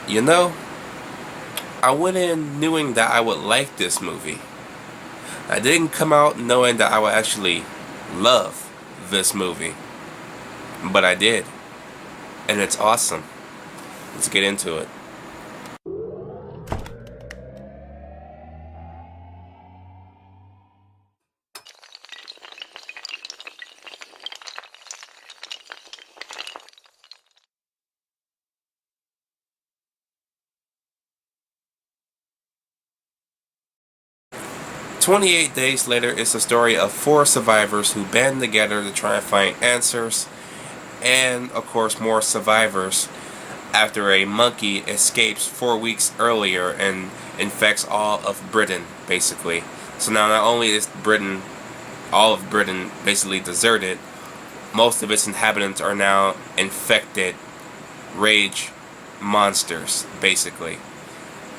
You know, I went in knowing that I would like this movie. I didn't come out knowing that I would actually love this movie. But I did. And it's awesome. Let's get into it. "28 Days Later" is the story of four survivors who band together to try and find answers, and of course more survivors, after a monkey escapes 4 weeks earlier and infects all of Britain, basically. So now not only is all of Britain basically deserted, most of its inhabitants are now infected rage monsters, basically.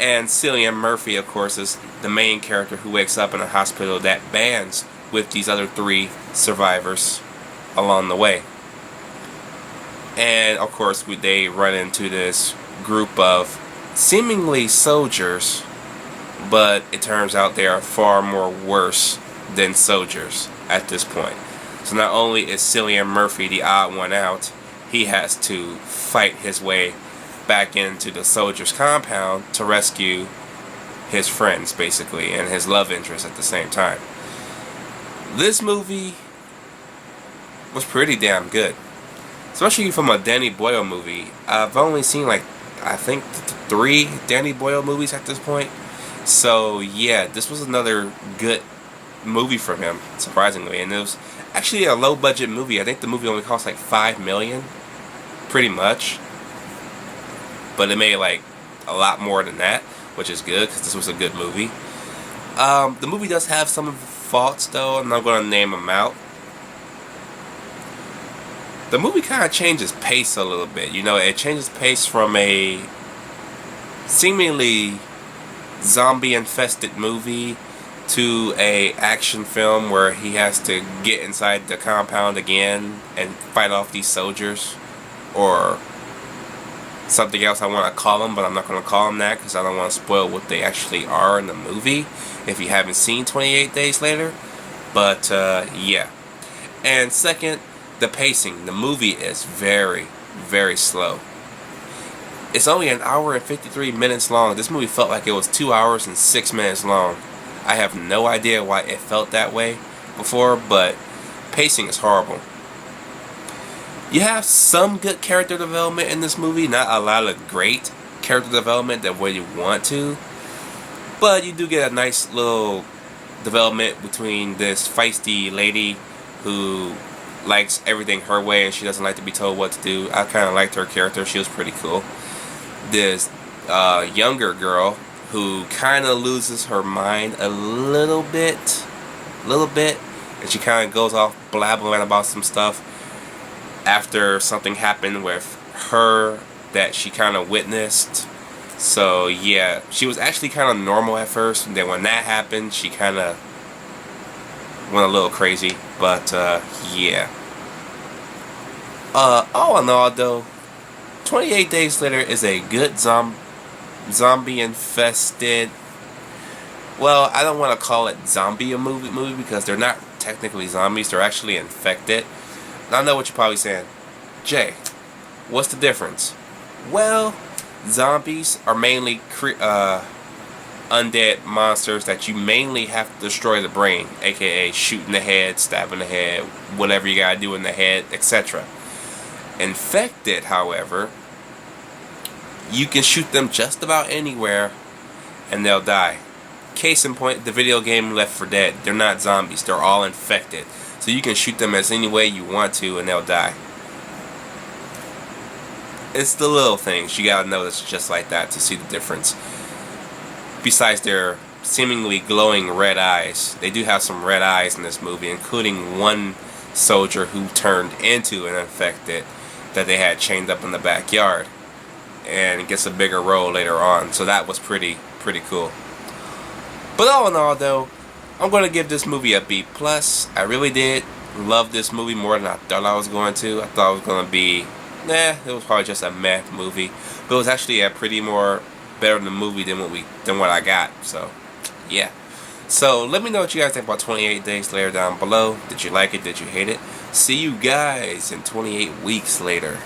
And Cillian Murphy, of course, is the main character who wakes up in a hospital that bands with these other three survivors along the way. And of course, they run into this group of seemingly soldiers, but it turns out they are far more worse than soldiers at this point. So not only is Cillian Murphy the odd one out, he has to fight his way back into the soldiers' compound to rescue his friends, basically, and his love interest at the same time. This movie was pretty damn good, especially from a Danny Boyle movie. I've only seen I think 3 Danny Boyle movies at this point. So yeah, this was another good movie from him, surprisingly. And it was actually a low budget movie. I think the movie only cost like $5 million, pretty much. But it made like a lot more than that, which is good because this was a good movie. The movie does have some faults though. I'm not going to name them out. The movie kind of changes pace a little bit. You know, it changes pace from a seemingly zombie-infested movie to a action film where he has to get inside the compound again and fight off these soldiers, or something else I want to call them, but I'm not going to call them that because I don't want to spoil what they actually are in the movie if you haven't seen 28 Days Later. But yeah. And second, the pacing. The movie is very, very slow. It's only an hour and 53 minutes long. This movie felt like it was 2 hours and 6 minutes long. I have no idea why it felt that way before, but pacing is horrible. You have some good character development in this movie, not a lot of great character development the way you want to, but you do get a nice little development between this feisty lady who likes everything her way and she doesn't like to be told what to do. I kind of liked her character. She was pretty cool. This younger girl who kind of loses her mind a little bit, and she kind of goes off blabbering about some stuff after something happened with her that she kind of witnessed. So yeah, she was actually kind of normal at first, and then when that happened, she kind of went a little crazy. But yeah. All in all, though, 28 Days Later is a good zombie-infested. Well, I don't want to call it zombie movie because they're not technically zombies; they're actually infected. I know what you're probably saying, Jay. What's the difference? Well, zombies are mainly undead monsters that you mainly have to destroy the brain, aka shoot in the head, stab in the head, whatever you gotta do in the head, etc. Infected, however, you can shoot them just about anywhere and they'll die. Case in point, the video game Left 4 Dead. They're not zombies, they're all infected. So you can shoot them as any way you want to and they'll die. It's the little things you gotta notice just like that to see the difference. Besides their seemingly glowing red eyes, they do have some red eyes in this movie, including one soldier who turned into an infected that they had chained up in the backyard, and it gets a bigger role later on. So that was pretty cool. But all in all, though, I'm going to give this movie a B+. I really did love this movie more than I thought I was going to. I thought it was going to be Nah, it was probably just a meh movie. But it was actually a pretty more better than the movie than what I got. So, yeah. So let me know what you guys think about 28 Days Later down below. Did you like it? Did you hate it? See you guys in 28 weeks later.